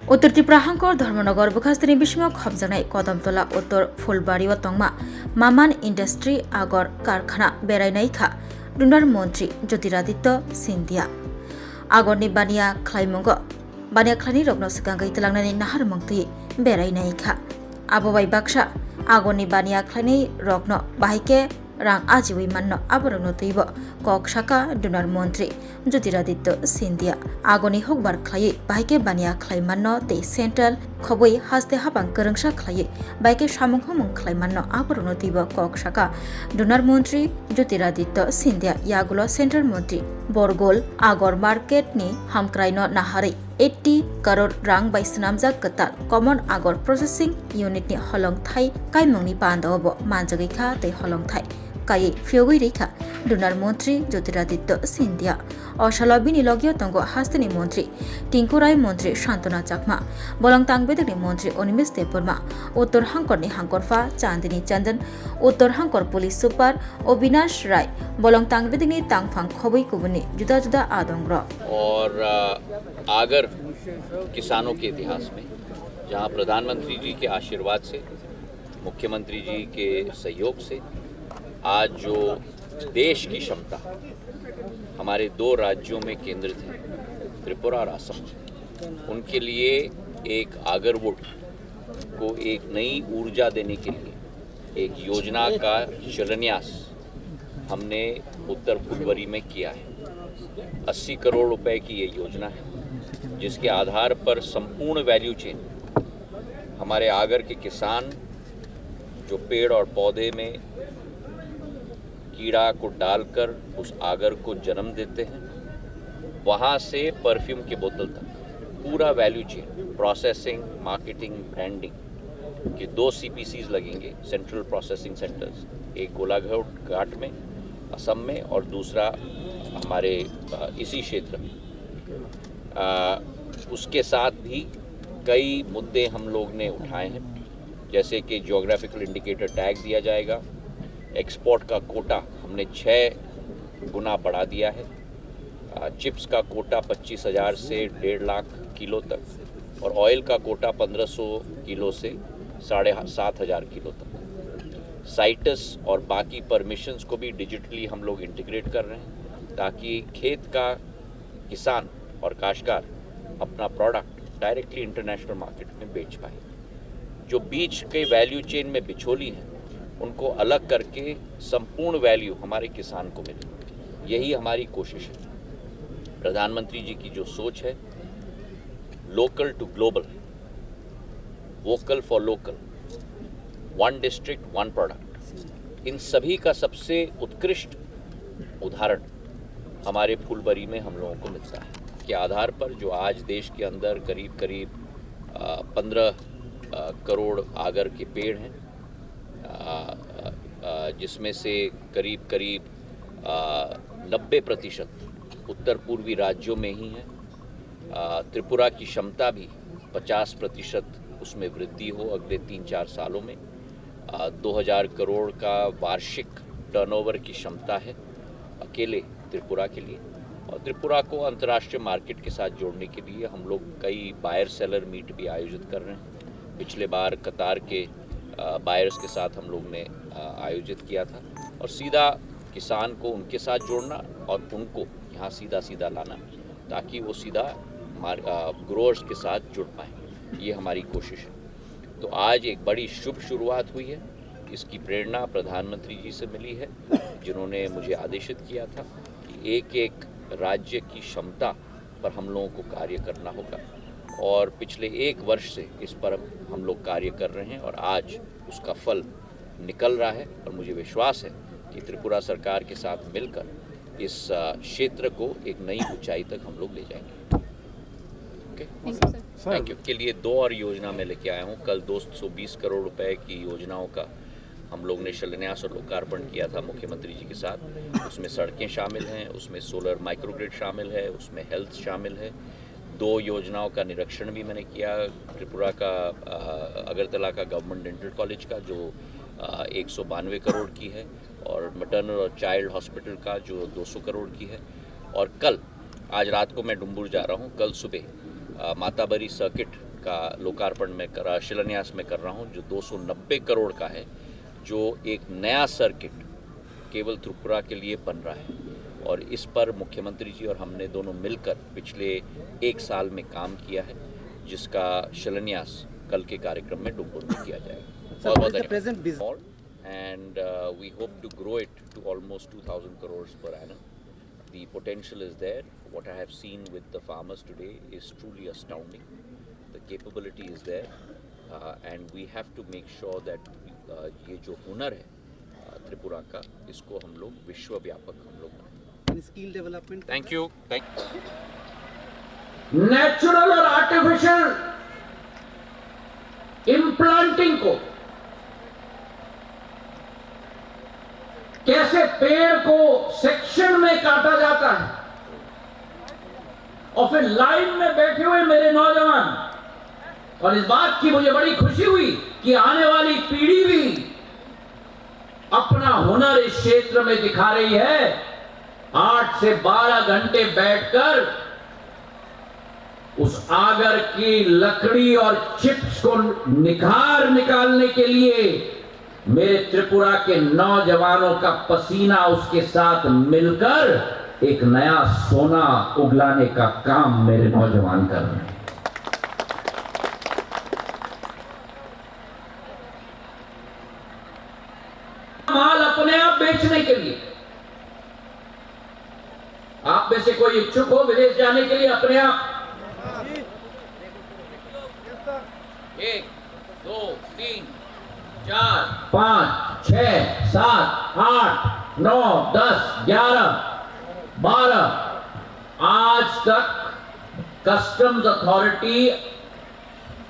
उत्तर त्रिपुरा हांकर धर्मनगर बुखास्थिनि बिसिङाव खबजानाय कदमतला उत्तर फुलबारियाव तंमा मामान इंडस्ट्री आगर कारखाना बेरायनायखा डुनार मन्त्री ज्योतिरादित्य सिंधिया आगरनि बानिया ख्लाइमुंगो बानिया ख्लाइनि रगनो सिगांगै तलांनानै नाहार मंगतुइ बेरायनायखा आबोबाय बाक्सा आगरनि बानिया ख्लाइनि रगनो बाहायके रां आजिवै माननो आबरनो तैबो कक शाखा डुनार मन्त्री ज्योतिरादित्य सिंधिया आगरनि हकबार ख्लायै बाहायके बानिया ख्लाइ माननो ते सेन्ट्रेल खबै हास्ते हाबां गोरोंसा ख्लायै बाहायके सामुं हमुं ख्लाइ माननो आबरनो तैबो कक शाखा डुनार मन्त्री ज्योतिरादित्य सिंधिया यागुलो सेन्ट्रेल मन्त्री बरगोल आगर मार्केटनि हामक्राइनो नाहारै 80 करोड़ रां bai swnamjak katal common agor processing unit ni holongthai kaimungni pandaobo manjagikha tei holongthai kai fiogui rekha dunar mantri Jyotiraditya Scindia अशाला बिनि लगियो तंगो हास्तिनि मन्त्री टिंकुराय मन्त्री शान्तना चाकमा बलंग तांगबेदनि मन्त्री अनिमेश देबबर्मा उत्तर हांकरनि हांकरफा चांदिनी चंदन उत्तर हांकर पुलिस सुपार अविनाश राय बलंग तांगबेदनि तांगफांग खबै कुबुनि जुदा जुदा आदंग्र और आगर किसानों के इतिहास में जहां प्रधानमंत्री जी के आशीर्वाद से मुख्यमंत्री जी के सहयोग से आज जो देश की क्षमता हमारे दो राज्यों में केंद्रित है त्रिपुरा और असम उनके लिए एक आगरवुड को एक नई ऊर्जा देने के लिए एक योजना का शिलान्यास हमने उत्तर फुलबारी में किया है 80 करोड़ रुपए की ये योजना है जिसके आधार पर संपूर्ण वैल्यू चेन हमारे आगर के किसान जो पेड़ और पौधे में कीड़ा को डालकर उस आगर को जन्म देते हैं वहाँ से परफ्यूम की बोतल तक पूरा value chain processing marketing branding के 2 CPCs लगेंगे सेंट्रल प्रोसेसिंग सेंटर्स एक गोलाघाट में असम में और दूसरा हमारे इसी क्षेत्र में उसके साथ भी कई मुद्दे हम लोग ने उठाए हैं जैसे कि ज्योग्राफिकल इंडिकेटर टैग दिया जाएगा एक्सपोर्ट का कोटा हमने 6 गुना बढ़ा दिया है चिप्स का कोटा 25,000 से 1.5 लाख किलो तक और ऑयल का कोटा 1500 किलो से 7,500 किलो तक साइटस और बाकी परमिशंस को भी डिजिटली हम लोग इंटीग्रेट कर रहे हैं ताकि खेत का किसान और काश्तकार अपना प्रोडक्ट डायरेक्टली इंटरनेशनल मार्केट में बेच पाए जो बीच के वैल्यू चेन में बिछोली हैं उनको अलग करके संपूर्ण वैल्यू हमारे किसान को मिले यही हमारी कोशिश है प्रधानमंत्री जी की जो सोच है local to global vocal for local 1 district 1 product इन सभी का सबसे उत्कृष्ट उदाहरण हमारे फुलबारी में हम लोगों को मिलता है के आधार पर जो आज देश के अंदर करीब 15 करोड़ आगर के पेड़ हैं जिसमें से करीब 90% उत्तर पूर्वी राज्यों में ही है त्रिपुरा की क्षमता भी 50% उसमें वृद्धि हो अगले 3-4 सालों में 2000 करोड़ का वार्षिक टर्नओवर की क्षमता है अकेले त्रिपुरा के लिए और त्रिपुरा को अंतर्राष्ट्रीय मार्केट के साथ जोड़ने के लिए हम लोग कई बायर सेलर मीट भी आयोजित कर रहे हैं पिछले बार कतार के बायर्स के साथ हम लोग ने आयोजित किया था और सीधा किसान को उनके साथ जोड़ना और उनको यहाँ सीधा लाना ताकि वो सीधा ग्रोअर्स के साथ जुड़ पाएँ ये हमारी कोशिश है तो आज एक बड़ी शुभ शुरुआत हुई है इसकी प्रेरणा प्रधानमंत्री जी से मिली है जिन्होंने मुझे आदेशित किया था कि एक राज्य की क्षमता पर हम लोगों को कार्य करना होगा और पिछले 1 वर्ष से इस पर हम लोग कार्य कर रहे हैं और आज उसका फल निकल रहा है और मुझे विश्वास है कि त्रिपुरा सरकार के साथ मिलकर इस क्षेत्र को एक नई ऊंचाई तक हम लोग ले जाएंगे ओके थैंक यू के लिए 2 और योजना में लेके आया हूँ कल 220 करोड़ रुपए की योजनाओं का हम लोग ने शिलान्यास और लोकार्पण किया था मुख्यमंत्री जी के साथ उसमें सड़कें शामिल हैं उसमें सोलर माइक्रोग्रिड शामिल है उसमें हेल्थ शामिल है 2 योजनाओं का निरीक्षण भी मैंने किया त्रिपुरा का अगरतला का गवर्नमेंट डेंटल कॉलेज का जो 192 करोड़ की है और मैटरनल और चाइल्ड हॉस्पिटल का जो 200 करोड़ की है और कल आज रात को मैं डुम्बुर जा रहा हूँ कल सुबह माताबरी सर्किट का लोकार्पण में शिलान्यास में कर रहा हूं, जो 290 करोड़ का है, जो एक नया सर्किट केवल त्रिपुरा के लिए बन रहा है। और इस पर मुख्यमंत्री जी और हमने दोनों मिलकर पिछले 1 साल में काम किया है, जिसका शिलान्यास कल के कार्यक्रम में डुमपुर में किया जाएगा। बहुत धन्यवाद। And we hope to grow it to almost 2,000 crores per annum. The potential is there. What I have seen with the farmers today is truly astounding. The capability is there, and we have to make sure that ये जो हुनर है त्रिपुरा का, इसको हम लोग विश्व व्यापक हम लोग बनाएं। Skill development. Thank you. Natural और आर्टिफिशियल इम्प्लांटिंग को, कैसे पेड़ को सेक्शन में काटा जाता है और फिर लाइन में बैठे हुए मेरे नौजवान, और इस बात की मुझे बड़ी खुशी हुई कि आने वाली पीढ़ी भी अपना हुनर इस क्षेत्र में दिखा रही है। 8 से 12 घंटे बैठकर उस आगर की लकड़ी और चिप्स को निकालने के लिए मेरे त्रिपुरा के नौजवानों का पसीना उसके साथ मिलकर एक नया सोना उगलाने का काम मेरे नौजवान कर रहे हैं। माल अपने आप बेचने के लिए आप में से कोई इच्छुक हो विदेश जाने के लिए अपने आप? 1 2 3 4 5 6 7 8 9 10 11 12 आज तक कस्टम्स अथॉरिटी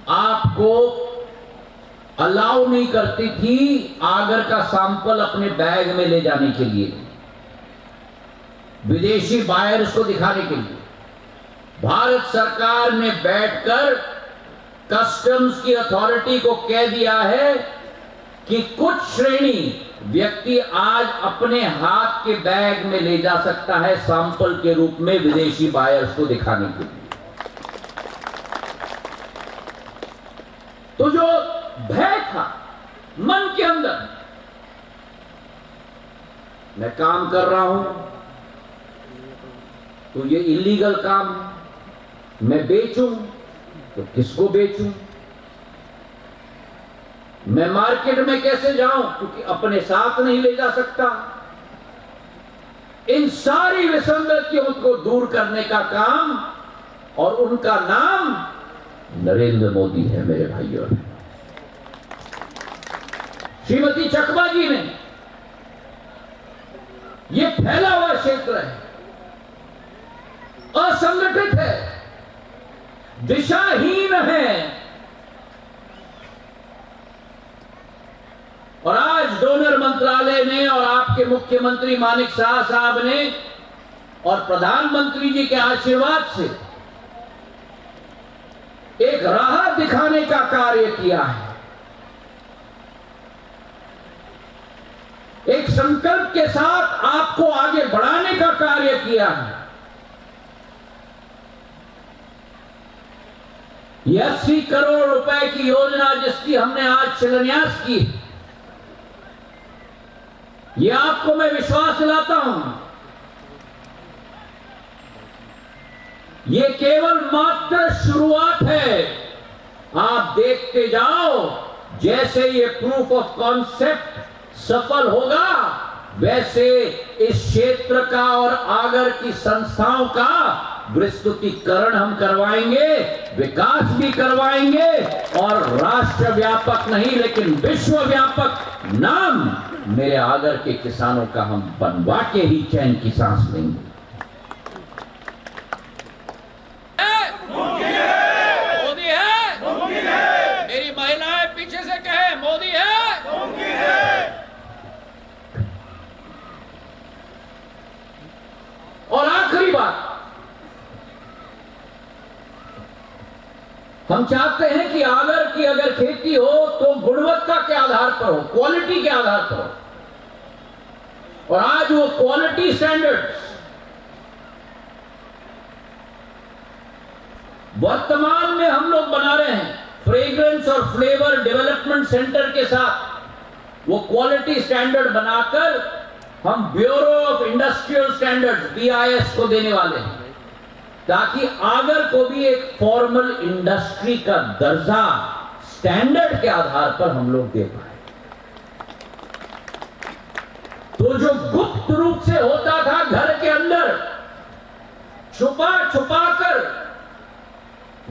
आपको अलाउ नहीं करती थी आगर का सैंपल अपने बैग में ले जाने के लिए, विदेशी बायर्स को दिखाने के लिए। भारत सरकार ने बैठकर कस्टम्स की अथॉरिटी को कह दिया है कि कुछ श्रेणी व्यक्ति आज अपने हाथ के बैग में ले जा सकता है सैंपल के रूप में विदेशी बायर्स को दिखाने के लिए। तो जो भय था मन के अंदर, मैं काम कर रहा हूं तो ये इलीगल काम, मैं बेचूं तो किसको बेचूं, मैं मार्केट में कैसे जाऊं क्योंकि अपने साथ नहीं ले जा सकता। इन सारी विसंगतियों को दूर करने का काम, और उनका नाम नरेंद्र मोदी है मेरे भाइयों। श्रीमती चकमा जी ने, ये फैला हुआ क्षेत्र है, असंगठित है, दिशाहीन है, और आज डोनर मंत्रालय ने और आपके मुख्यमंत्री मानिक शाह साहब ने और प्रधानमंत्री जी के आशीर्वाद से एक राह दिखाने का कार्य किया है, एक संकल्प के साथ आपको आगे बढ़ाने का कार्य किया है। ये 80 करोड़ रुपए की योजना जिसकी हमने आज शिलान्यास की, ये आपको मैं विश्वास दिलाता हूं, ये केवल मात्र शुरुआत है। आप देखते जाओ, जैसे ये प्रूफ ऑफ कॉन्सेप्ट सफल होगा, वैसे इस क्षेत्र का और आगर की संस्थाओं का विस्तृतीकरण हम करवाएंगे, विकास भी करवाएंगे, और राष्ट्र व्यापक नहीं लेकिन विश्व व्यापक नाम मेरे आगर के किसानों का हम बनवा के ही चैन की सांस लेंगे। मोदी है, मेरी महिलाएं पीछे से कहे मोदी है। और आखिरी बात, हम चाहते हैं कि आगर की अगर खेती हो तो गुणवत्ता के आधार पर हो, क्वालिटी के आधार पर हो, और आज वो क्वालिटी स्टैंडर्ड्स वर्तमान में हम लोग बना रहे हैं। एक्सीलेंस और फ्लेवर डेवलपमेंट सेंटर के साथ वो क्वालिटी स्टैंडर्ड बनाकर हम bureau of industrial standards BIS को देने वाले हैं, ताकि आगर को भी एक फॉर्मल इंडस्ट्री का दर्जा स्टैंडर्ड के आधार पर हम लोग दे पाए। तो जो गुप्त रूप से होता था घर के अंदर, छुपा छुपा कर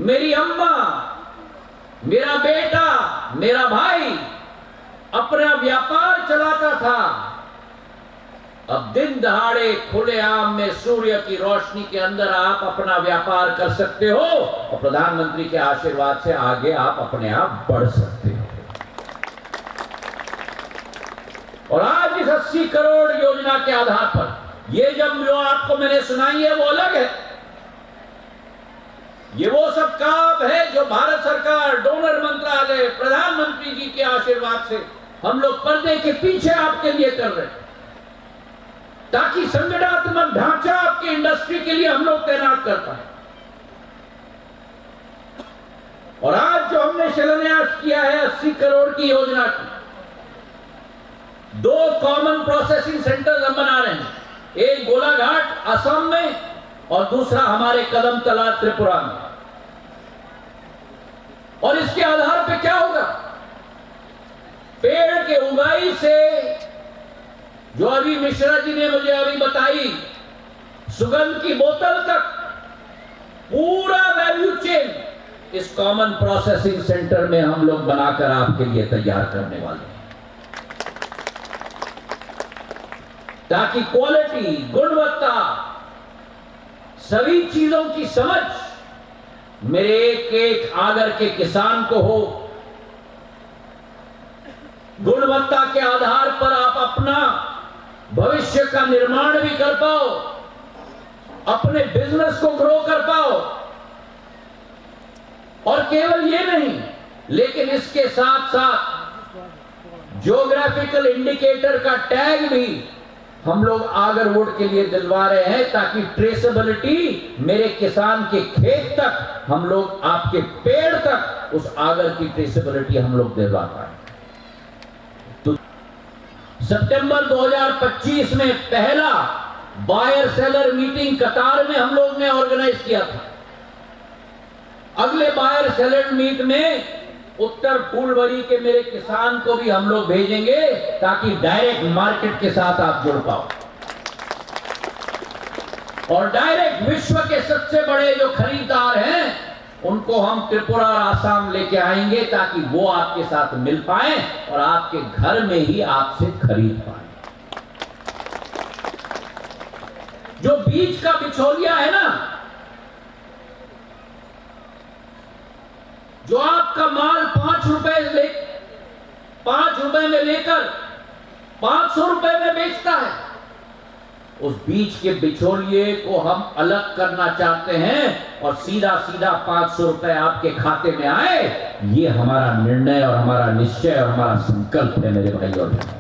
मेरी अम्मा, मेरा बेटा, मेरा भाई अपना व्यापार चलाता था, अब दिन दहाड़े खुलेआम में सूर्य की रोशनी के अंदर आप अपना व्यापार कर सकते हो और प्रधानमंत्री के आशीर्वाद से आगे आप अपने आप बढ़ सकते हो। और आज इस 80 करोड़ योजना के आधार पर ये जब जो आपको मैंने सुनाई है वो अलग है। ये वो सब काम है जो भारत सरकार, डोनर मंत्रालय, प्रधानमंत्री जी के आशीर्वाद से हम लोग पर्दे के पीछे आपके लिए कर रहे हैं, ताकि संगठनात्मक ढांचा आपके इंडस्ट्री के लिए हम लोग तैनात कर पाए। और आज जो हमने शिलान्यास किया है 80 करोड़ की योजना की, 2 कॉमन प्रोसेसिंग सेंटर्स हम बना रहे हैं, एक गोलाघाट असम में और दूसरा हमारे कदमतला त्रिपुरा में। और इसके आधार पे क्या होगा, पेड़ के उगाई से जो अभी मिश्रा जी ने मुझे अभी बताई, सुगंध की बोतल तक पूरा वैल्यू चेन इस कॉमन प्रोसेसिंग सेंटर में हम लोग बनाकर आपके लिए तैयार करने वाले हैं, ताकि क्वालिटी, गुणवत्ता, सभी चीजों की समझ मेरे एक एक आगर के किसान को हो। गुणवत्ता के आधार पर आप अपना भविष्य का निर्माण भी कर पाओ, अपने बिजनेस को ग्रो कर पाओ। और केवल ये नहीं, लेकिन इसके साथ साथ ज्योग्राफिकल इंडिकेटर का टैग भी हम लोग आगरवुड के लिए दिलवा रहे हैं, ताकि ट्रेसेबिलिटी मेरे किसान के खेत तक, हम लोग आपके पेड़ तक उस आगर की ट्रेसेबिलिटी हम लोग दिलवा पाए। तो सितंबर 2025 में पहला बायर सेलर मीटिंग कतार में हम लोग ने ऑर्गेनाइज किया था। अगले बायर सेलर मीट में उत्तर फूलवरी के मेरे किसान को भी हम लोग भेजेंगे, ताकि डायरेक्ट मार्केट के साथ आप जुड़ पाओ और डायरेक्ट विश्व के सबसे बड़े जो खरीदार हैं उनको हम त्रिपुरा और आसाम लेके आएंगे, ताकि वो आपके साथ मिल पाए और आपके घर में ही आपसे खरीद पाए। जो बीज का बिचौलिया है ना, जो आपका माल 5 रुपए में लेकर 500 रुपए में बेचता है, उस बीज के बिचौलिए को हम अलग करना चाहते हैं और सीधा सीधा 500 रुपए आपके खाते में आए। ये हमारा निर्णय और हमारा निश्चय और हमारा संकल्प है मेरे भाई और बहनों।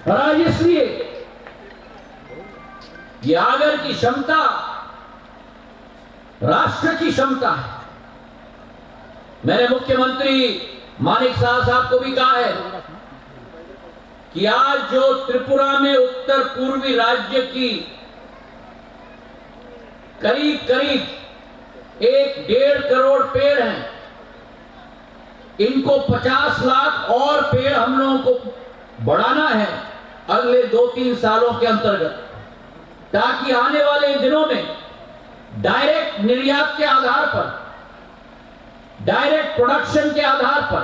और आज इसलिए ये आगर की क्षमता राष्ट्र की क्षमता है। मैंने मुख्यमंत्री मानिक साहब को भी कहा है कि आज जो त्रिपुरा में उत्तर पूर्वी राज्य की करीब करीब 1-1.5 करोड़ पेड़ हैं, इनको 50 लाख और पेड़ हम लोगों को बढ़ाना है अगले 2-3 सालों के अंतर्गत, ताकि आने वाले दिनों में डायरेक्ट निर्यात के आधार पर, डायरेक्ट प्रोडक्शन के आधार पर,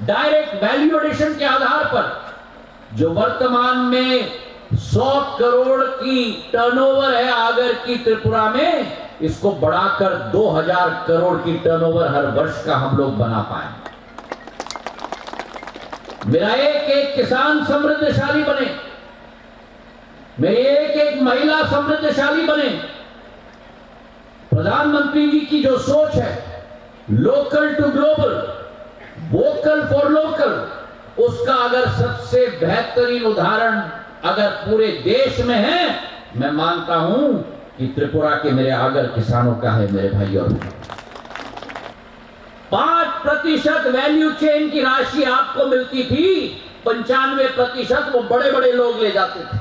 डायरेक्ट वैल्यू एडिशन के आधार पर जो वर्तमान में 100 करोड़ की टर्नओवर है आगर की त्रिपुरा में, इसको बढ़ाकर 2000 करोड़ की टर्नओवर हर वर्ष का हम लोग बना पाए। मेरा एक एक किसान समृद्धशाली बने, मेरी एक एक महिला समृद्धशाली बने। प्रधानमंत्री जी की जो सोच है, local to global, vocal for local, उसका अगर सबसे बेहतरीन उदाहरण अगर पूरे देश में है, मैं मानता हूं कि त्रिपुरा के मेरे आगर किसानों का है मेरे भाई और बहनों। 5% वैल्यू चेन की राशि आपको मिलती थी, 95% वो बड़े बड़े लोग ले जाते थे।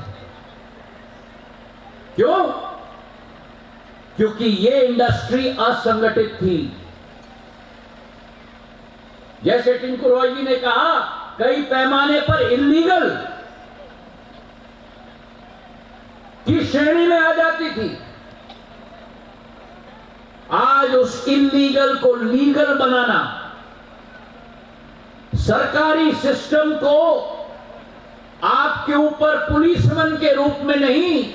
क्यों? क्योंकि ये इंडस्ट्री असंगठित थी। जैसे टिंकू रॉय जी ने कहा, कई पैमाने पर इल्लीगल की श्रेणी में आ जाती थी। आज उस इल्लीगल को लीगल बनाना, सरकारी सिस्टम को आपके ऊपर पुलिसमैन के रूप में नहीं,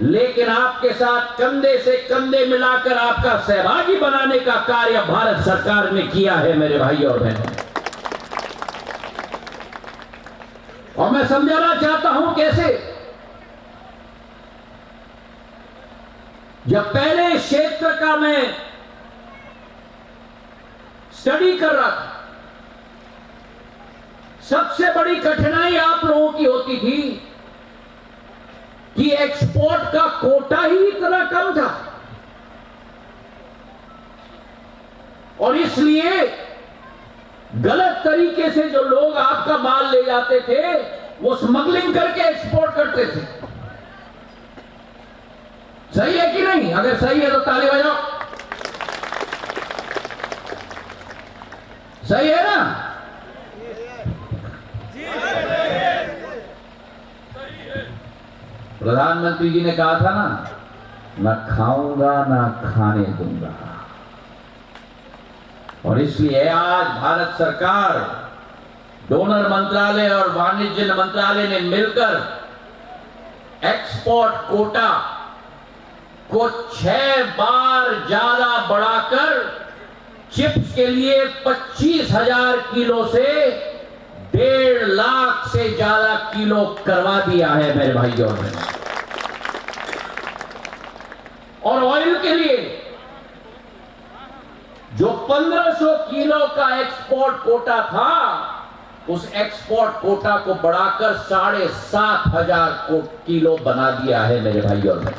लेकिन आपके साथ कंधे से कंधे मिलाकर आपका सहभागी बनाने का कार्य भारत सरकार ने किया है मेरे भाई और बहनों। और मैं समझाना चाहता हूं कैसे। जब पहले इस क्षेत्र का मैं स्टडी कर रहा था, सबसे बड़ी कठिनाई आप लोगों की होती थी कि एक्सपोर्ट का कोटा ही इतना कम था, और इसलिए गलत तरीके से जो लोग आपका माल ले जाते थे वो स्मगलिंग करके एक्सपोर्ट करते थे। सही है कि नहीं? अगर सही है तो ताली बजाओ। सही है ना? प्रधानमंत्री जी ने कहा था ना, ना खाऊंगा ना खाने दूंगा। और इसलिए आज भारत सरकार, डोनर मंत्रालय और वाणिज्य मंत्रालय ने मिलकर एक्सपोर्ट कोटा को 6 बार ज्यादा बढ़ाकर चिप्स के लिए 25,000 किलो से 1.5 लाख से ज्यादा किलो करवा दिया है मेरे भाइयों ने। और ऑयल के लिए जो 1500 किलो का एक्सपोर्ट कोटा था, उस एक्सपोर्ट कोटा को बढ़ाकर 7,500 किलो बना दिया है मेरे भाइयों ने।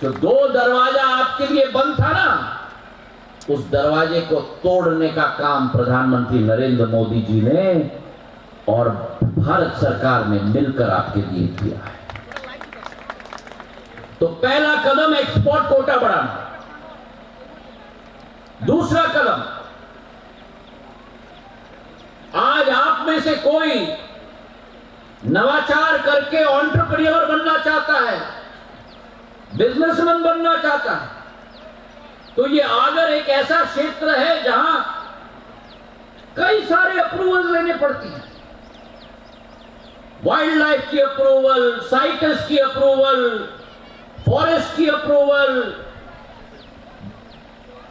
जो 2 दरवाजा आपके लिए बंद था ना, उस दरवाजे को तोड़ने का काम प्रधानमंत्री नरेंद्र मोदी जी ने और भारत सरकार ने मिलकर आपके लिए किया है। तो पहला कदम एक्सपोर्ट कोटा बढ़ाना। दूसरा कदम, आज आप में से कोई नवाचार करके एंटरप्रेन्योर बनना चाहता है, बिजनेसमैन बनना चाहता है, तो ये आगर एक ऐसा क्षेत्र है जहां कई सारे अप्रूवल लेने पड़ती हैं। वाइल्ड लाइफ की अप्रूवल, साइटस की अप्रूवल, फॉरेस्ट की अप्रूवल,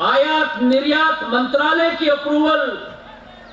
आयात निर्यात मंत्रालय की अप्रूवल,